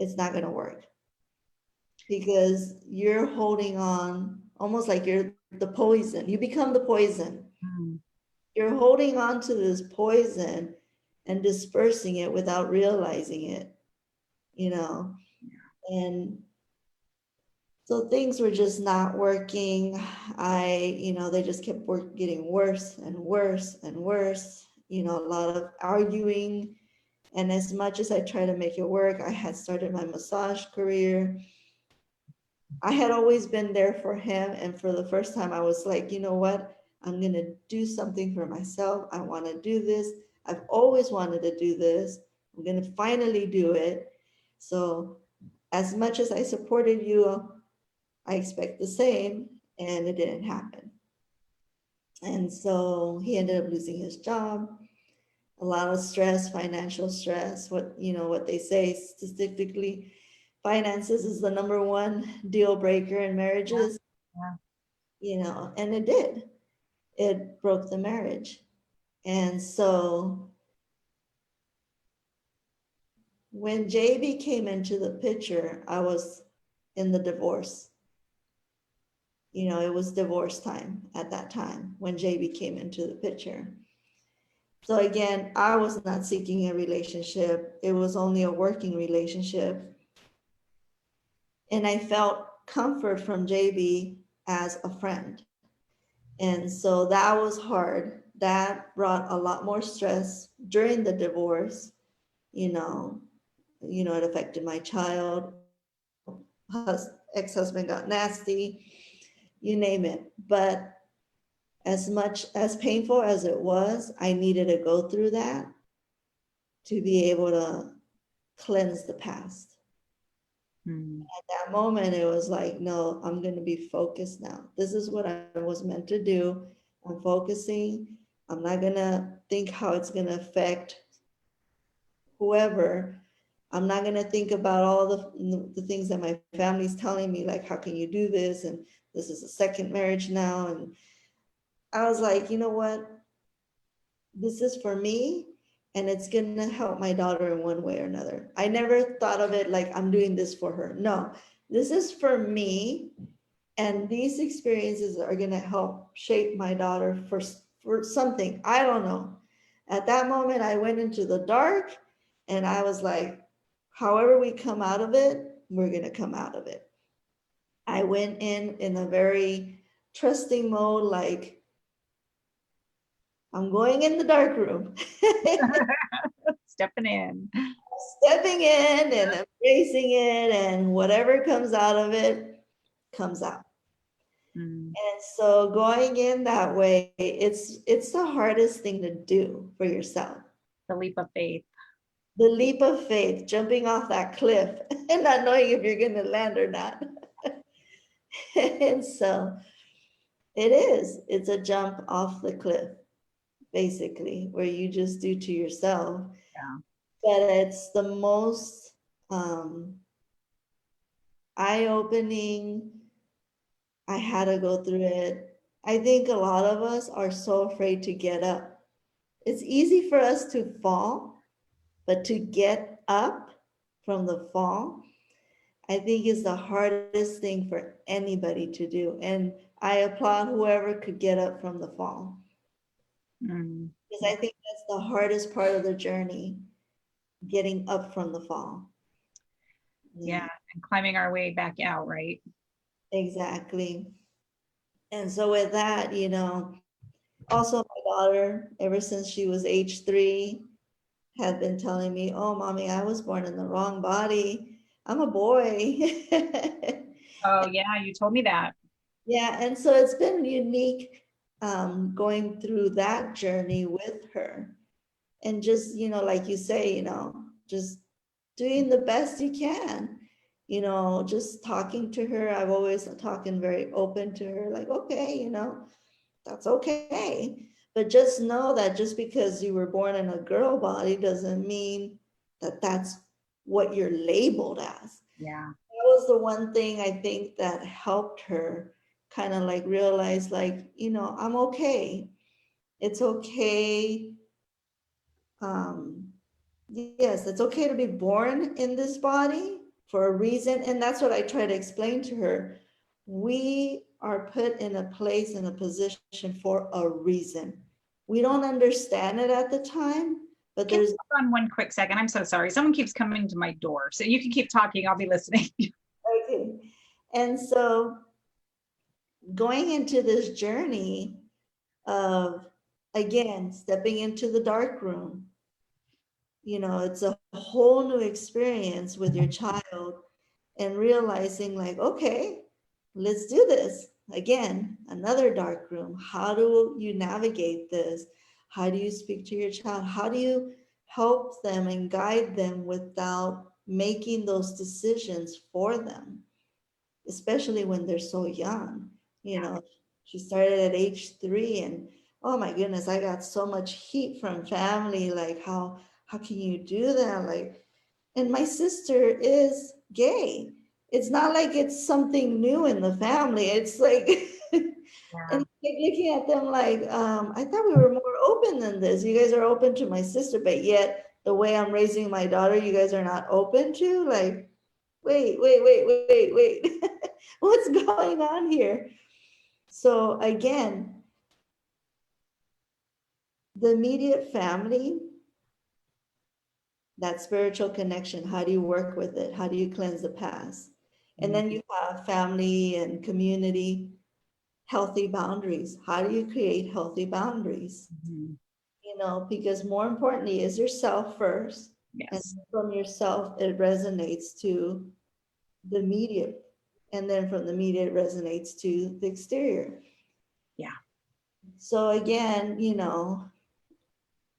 Speaker 2: it's not going to work, because you're holding on almost like you're the poison. You become the poison. You're holding on to this poison and dispersing it without realizing it, you know. And so things were just not working. They just kept getting worse and worse and worse, you know, a lot of arguing. And as much as I tried to make it work, I had started my massage career. I had always been there for him. And for the first time, I was like, you know what? I'm going to do something for myself. I want to do this. I've always wanted to do this. I'm going to finally do it. So as much as I supported you, I expect the same. And it didn't happen. And so he ended up losing his job. A lot of stress, financial stress, what they say statistically, finances is the number one deal breaker in marriages.
Speaker 3: Yeah.
Speaker 2: You know, and it did. It broke the marriage. And so when JB came into the picture, I was in the divorce. You know, it was divorce time at that time when JB came into the picture. So again, I was not seeking a relationship. It was only a working relationship. And I felt comfort from JB as a friend. And so that was hard. That brought a lot more stress during the divorce. You know, it affected my child. Ex-husband got nasty, you name it. But as much as painful as it was, I needed to go through that to be able to cleanse the past. At that moment, it was like, no, I'm going to be focused now. This is what I was meant to do. I'm focusing. I'm not going to think how it's going to affect whoever. I'm not going to think about all the things that my family's telling me, like, how can you do this? And this is a second marriage now. And I was like, you know what? This is for me, and it's going to help my daughter in one way or another. I never thought of it like I'm doing this for her. No, this is for me. And these experiences are going to help shape my daughter for something. I don't know. At that moment, I went into the dark, and I was like, however we come out of it, we're going to come out of it. I went in a very trusting mode, like I'm going in the dark room,
Speaker 3: Stepping in.
Speaker 2: stepping in and embracing it, and whatever comes out of it comes out.
Speaker 3: Mm,
Speaker 2: And so going in that way, it's the hardest thing to do for yourself.
Speaker 3: the leap of faith.
Speaker 2: The leap of faith, jumping off that cliff and not knowing if you're going to land or not. And so it's a jump off the cliff, basically, where you just do to yourself.
Speaker 3: Yeah.
Speaker 2: But it's the most eye-opening. I had to go through it. I think a lot of us are so afraid to get up. It's easy for us to fall, but to get up from the fall, I think is the hardest thing for anybody to do. And I applaud whoever could get up from the fall.
Speaker 3: Mm,
Speaker 2: Because I think that's the hardest part of the journey, getting up from the fall.
Speaker 3: yeah. And climbing our way back out, right?
Speaker 2: Exactly. And so with that, also my daughter, ever since she was age 3, had been telling me, "Oh, mommy, I was born in the wrong body. I'm a boy."
Speaker 3: Oh, yeah. You told me that.
Speaker 2: Yeah, and so it's been unique going through that journey with her. And just, like you say, just doing the best you can, just talking to her. I've always talking very open to her, like, okay, that's okay. But just know that just because you were born in a girl body doesn't mean that that's what you're labeled as.
Speaker 3: Yeah.
Speaker 2: That was the one thing I think that helped her kind of like realize, like, I'm okay. It's okay. Yes, it's okay to be born in this body for a reason. And that's what I try to explain to her. We are put in a place, in a position for a reason. We don't understand it at the time, but
Speaker 3: Can you
Speaker 2: there's
Speaker 3: hold on one quick second? I'm so sorry. Someone keeps coming to my door. So you can keep talking. I'll be listening.
Speaker 2: okay. And so going into this journey of, again, stepping into the dark room, it's a whole new experience with your child, and realizing like, okay, let's do this again, another dark room. How do you navigate this? How do you speak to your child? How do you help them and guide them without making those decisions for them, especially when they're so young? She started at age 3, and oh my goodness, I got so much heat from family, like, how can you do that? Like, and my sister is gay. It's not like it's something new in the family. It's like,
Speaker 3: Yeah.
Speaker 2: and like looking at them like, I thought we were more open than this. You guys are open to my sister, but yet the way I'm raising my daughter, you guys are not open to. Like, wait. What's going on here? So again, the immediate family, that spiritual connection, how do you work with it? How do you cleanse the past? And then you have family and community, healthy boundaries. How do you create healthy boundaries?
Speaker 3: Mhm.
Speaker 2: Because more importantly is yourself first. And
Speaker 3: Yes.
Speaker 2: from yourself, it resonates to the immediate. And then from the immediate, it resonates to the exterior.
Speaker 3: Yeah.
Speaker 2: So again,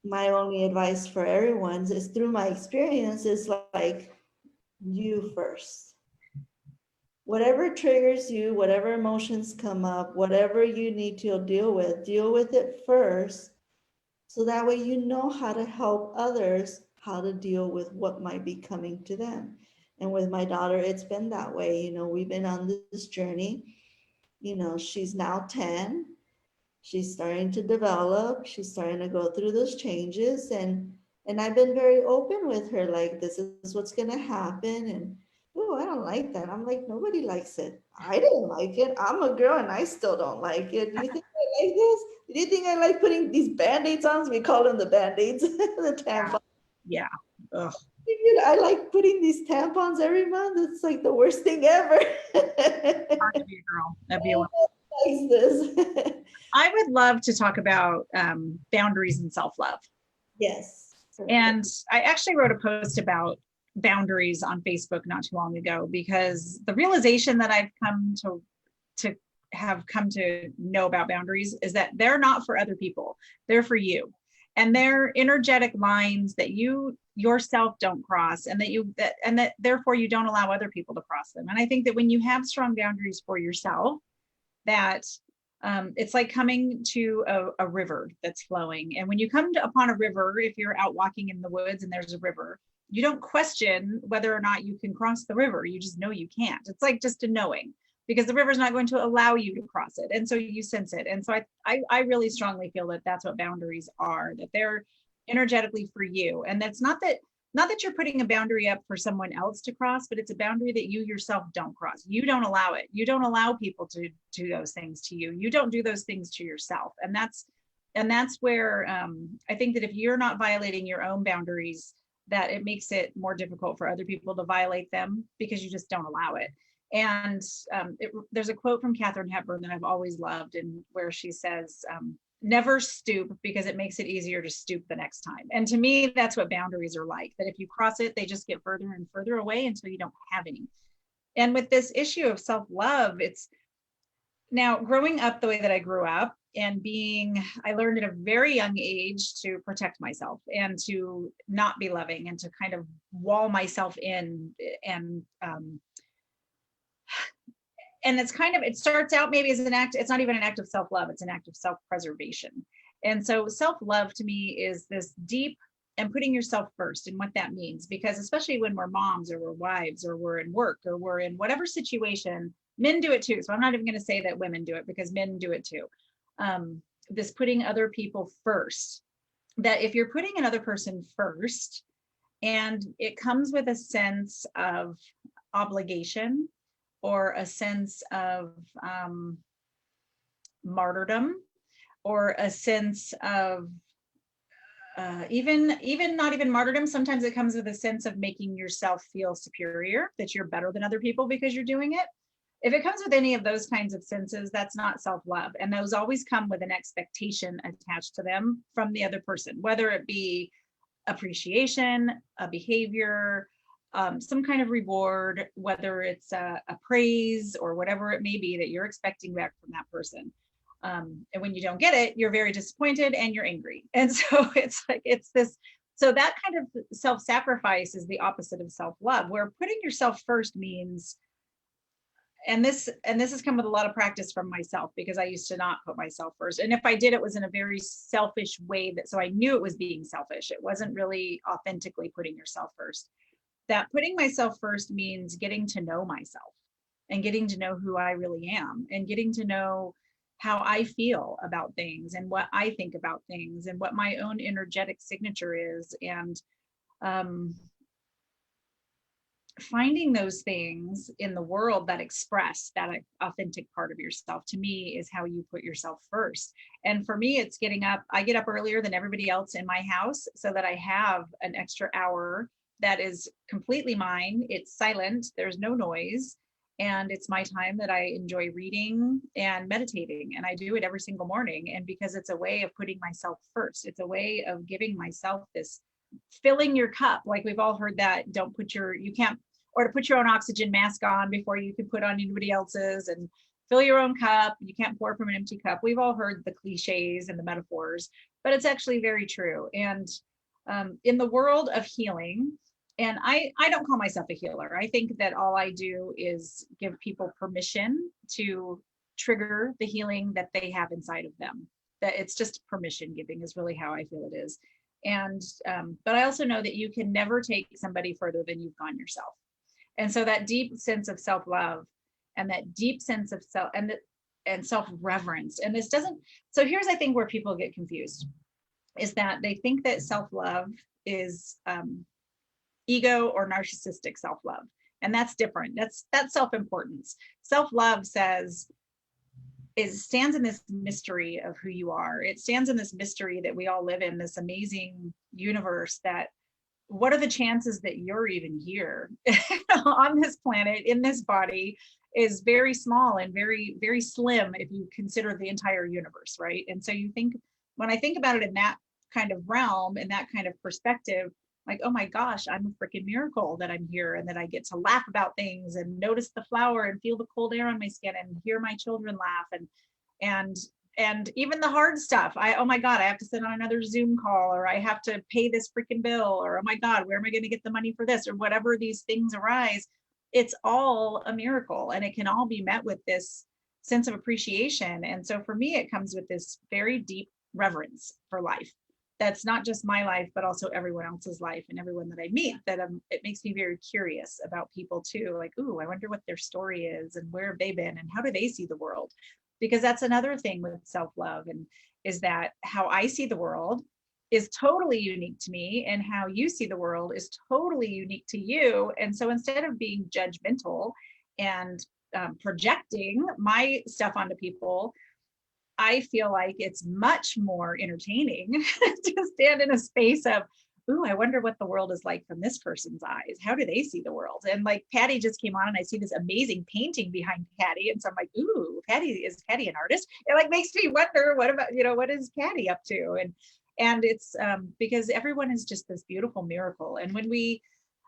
Speaker 2: my only advice for everyone is, through my experience, is like, you first. Whatever triggers you, whatever emotions come up, whatever you need to deal with it first. So that way you know how to help others, how to deal with what might be coming to them. And with my daughter, it's been that way. We've been on this journey. She's now 10. She's starting to develop. She's starting to go through those changes. And I've been very open with her, like, this is what's going to happen. And, oh, I don't like that. I'm like, nobody likes it. I didn't like it. I'm a girl and I still don't like it. Do you think I like this? Do you think I like putting these Band-Aids on? We call them the Band-Aids, the tampons.
Speaker 3: Yeah. Ugh.
Speaker 2: I like putting these tampons every month. It's like the worst thing ever.
Speaker 3: Hard to be a girl. That'd be a lot.
Speaker 2: Likes this.
Speaker 3: I would love to talk about boundaries and self-love.
Speaker 2: Yes.
Speaker 3: And I actually wrote a post about boundaries on Facebook not too long ago, because the realization that I've come to know about boundaries is that they're not for other people. They're for you. And they're energetic lines that you yourself don't cross, and that therefore you don't allow other people to cross them. And I think that when you have strong boundaries for yourself, that it's like coming to a river that's flowing. And when you come upon a river, if you're out walking in the woods and there's a river, you don't question whether or not you can cross the river. You just know you can't. It's like just a knowing, because the river's not going to allow you to cross it. And so you sense it. And so I really strongly feel that that's what boundaries are, that they're energetically for you. And that's not that you're putting a boundary up for someone else to cross, but it's a boundary that you yourself don't cross. You don't allow it. You don't allow people to do those things to you. You don't do those things to yourself. And that's where I think that if you're not violating your own boundaries, that it makes it more difficult for other people to violate them, because you just don't allow it. And there's a quote from Katharine Hepburn that I've always loved, and where she says, never stoop, because it makes it easier to stoop the next time. And to me, that's what boundaries are like, that if you cross it, they just get further and further away until you don't have any. And with this issue of self-love, it's now growing up the way that I grew up, and I learned at a very young age to protect myself and to not be loving, and to kind of wall myself in. And it starts out maybe as an act, it's not even an act of self-love, it's an act of self-preservation. And so self-love to me is this deep and putting yourself first, and what that means, because especially when we're moms, or we're wives, or we're in work, or we're in whatever situation, men do it too. So I'm not even going to say that women do it, because men do it too. This putting other people first, that if you're putting another person first, and it comes with a sense of obligation, or a sense of martyrdom, or a sense of even not even martyrdom. Sometimes it comes with a sense of making yourself feel superior, that you're better than other people because you're doing it. If it comes with any of those kinds of senses, that's not self-love. And those always come with an expectation attached to them from the other person, whether it be appreciation, a behavior, some kind of reward, whether it's a praise or whatever it may be that you're expecting back from that person. And when you don't get it, you're very disappointed and you're angry. And so so that kind of self-sacrifice is the opposite of self-love, where putting yourself first means, and this has come with a lot of practice from myself, because I used to not put myself first. And if I did, it was in a very selfish way, so I knew it was being selfish. It wasn't really authentically putting yourself first. That putting myself first means getting to know myself, and getting to know who I really am, and getting to know how I feel about things, and what I think about things, and what my own energetic signature is. And finding those things in the world that express that authentic part of yourself, to me, is how you put yourself first. And for me, it's getting up. I get up earlier than everybody else in my house, so that I have an extra hour that is completely mine. It's silent, there's no noise, and it's my time that I enjoy reading and meditating. And I do it every single morning. And because it's a way of putting myself first, it's a way of giving myself this, filling your cup. Like we've all heard that, to put your own oxygen mask on before you can put on anybody else's, and fill your own cup. You can't pour from an empty cup. We've all heard the cliches and the metaphors, but it's actually very true. And in the world of healing, and I don't call myself a healer. I think that all I do is give people permission to trigger the healing that they have inside of them. That it's just permission giving is really how I feel it is. And but I also know that you can never take somebody further than you've gone yourself. And so that deep sense of self-love, and that deep sense of self-reverence, and this doesn't, so here's I think where people get confused, is that they think that self-love is ego or narcissistic self-love. And that's different. That's self-importance. Self-love stands in this mystery of who you are. It stands in this mystery that we all live in, this amazing universe that what are the chances that you're even here on this planet, in this body, is very small and very, very slim if you consider the entire universe, right? And so you think, when I think about it in that kind of realm, in that kind of perspective, like, oh my gosh, I'm a freaking miracle that I'm here and that I get to laugh about things and notice the flower and feel the cold air on my skin and hear my children laugh, and and even the hard stuff. Oh my God, I have to sit on another Zoom call, or I have to pay this freaking bill, or oh my God, where am I going to get the money for this, or whatever these things arise. It's all a miracle, and it can all be met with this sense of appreciation. And so for me, it comes with this very deep reverence for life. That's not just my life, but also everyone else's life and everyone that I meet. That it makes me very curious about people too. Like, ooh, I wonder what their story is and where have they been and how do they see the world? Because that's another thing with self-love, and is that how I see the world is totally unique to me, and how you see the world is totally unique to you. And so instead of being judgmental and projecting my stuff onto people, I feel like it's much more entertaining to stand in a space of, ooh, I wonder what the world is like from this person's eyes. How do they see the world? And like Patty just came on and I see this amazing painting behind Patty. And so I'm like, ooh, is Patty an artist? It like makes me wonder, what about, what is Patty up to? And it's because everyone is just this beautiful miracle. And when we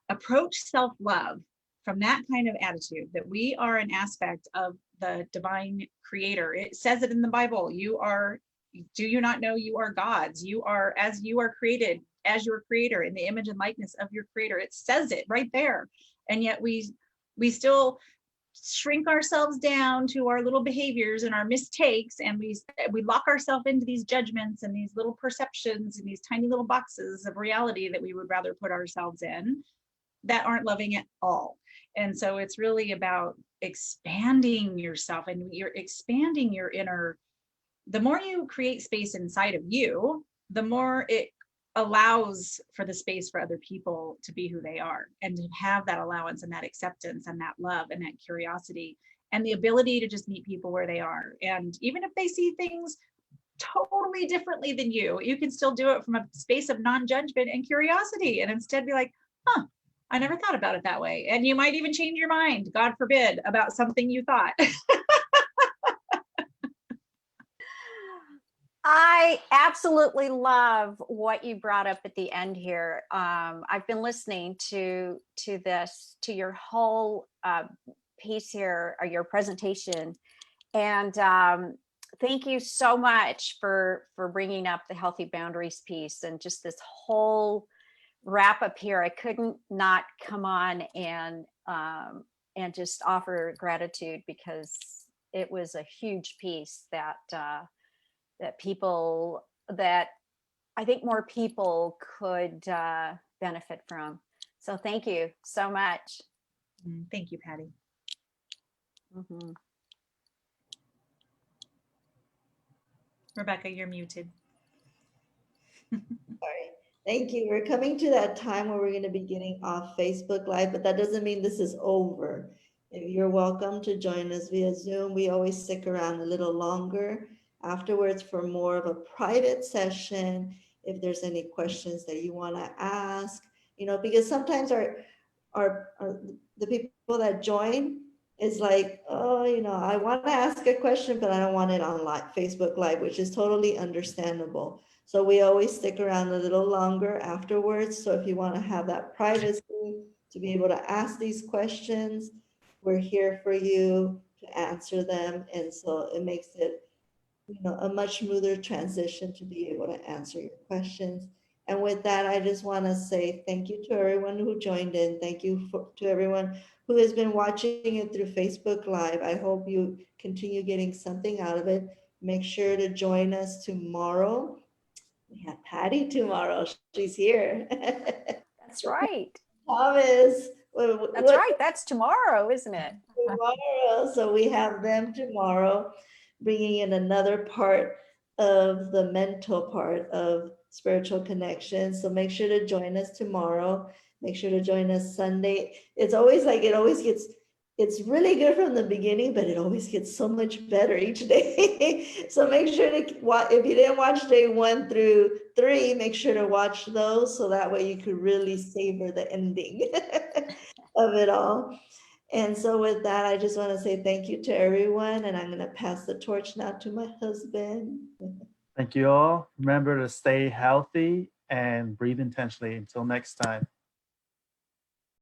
Speaker 3: approach self-love from that kind of attitude, that we are an aspect of the divine creator. It says it in the Bible. Do you not know you are God's? You are, as you are created, as your creator, in the image and likeness of your creator. It says it right there. And yet we still shrink ourselves down to our little behaviors and our mistakes, and we lock ourselves into these judgments and these little perceptions and these tiny little boxes of reality that we would rather put ourselves in, that aren't loving at all. And so it's really about expanding yourself, and you're expanding your inner. The more you create space inside of you, the more it allows for the space for other people to be who they are, and to have that allowance and that acceptance and that love and that curiosity and the ability to just meet people where they are. And even if they see things totally differently than you can still do it from a space of non-judgment and curiosity, and instead be like, huh, I never thought about it that way. And you might even change your mind, God forbid, about something you thought.
Speaker 4: I absolutely love what you brought up at the end here. I've been listening to your whole piece here, or your presentation, and thank you so much for bringing up the healthy boundaries piece and just this whole wrap up here. I couldn't not come on and just offer gratitude, because it was a huge piece that I think more people could benefit from. So thank you so much.
Speaker 3: Thank you, Patty.
Speaker 4: Mm-hmm.
Speaker 3: Rebecca, you're muted.
Speaker 2: Sorry. Thank you. We're coming to that time where we're going to be getting off Facebook Live, but that doesn't mean this is over. You're welcome to join us via Zoom. We always stick around a little longer afterwards for more of a private session. If there's any questions that you want to ask, because sometimes the people that join is like, oh, I want to ask a question, but I don't want it on Facebook Live, which is totally understandable. So we always stick around a little longer afterwards. So if you want to have that privacy to be able to ask these questions, we're here for you to answer them. And so it makes it, a much smoother transition to be able to answer your questions. And with that, I just want to say thank you to everyone who joined in. Thank you to everyone who has been watching it through Facebook Live. I hope you continue getting something out of it. Make sure to join us tomorrow. We have Patty tomorrow. She's here.
Speaker 4: That's right.
Speaker 2: Thomas.
Speaker 4: That's right. That's tomorrow, isn't it?
Speaker 2: Tomorrow. So we have them tomorrow, bringing in another part of the mental part of spiritual connection. So make sure to join us tomorrow. Make sure to join us Sunday. It's always like, it always gets it's really good from the beginning, but it always gets so much better each day. So make sure to watch, if you didn't watch day 1 through 3, make sure to watch those so that way you could really savor the ending of it all. And so with that, I just want to say thank you to everyone, and I'm going to pass the torch now to my husband.
Speaker 1: Thank you all. Remember to stay healthy and breathe intentionally. Until next time.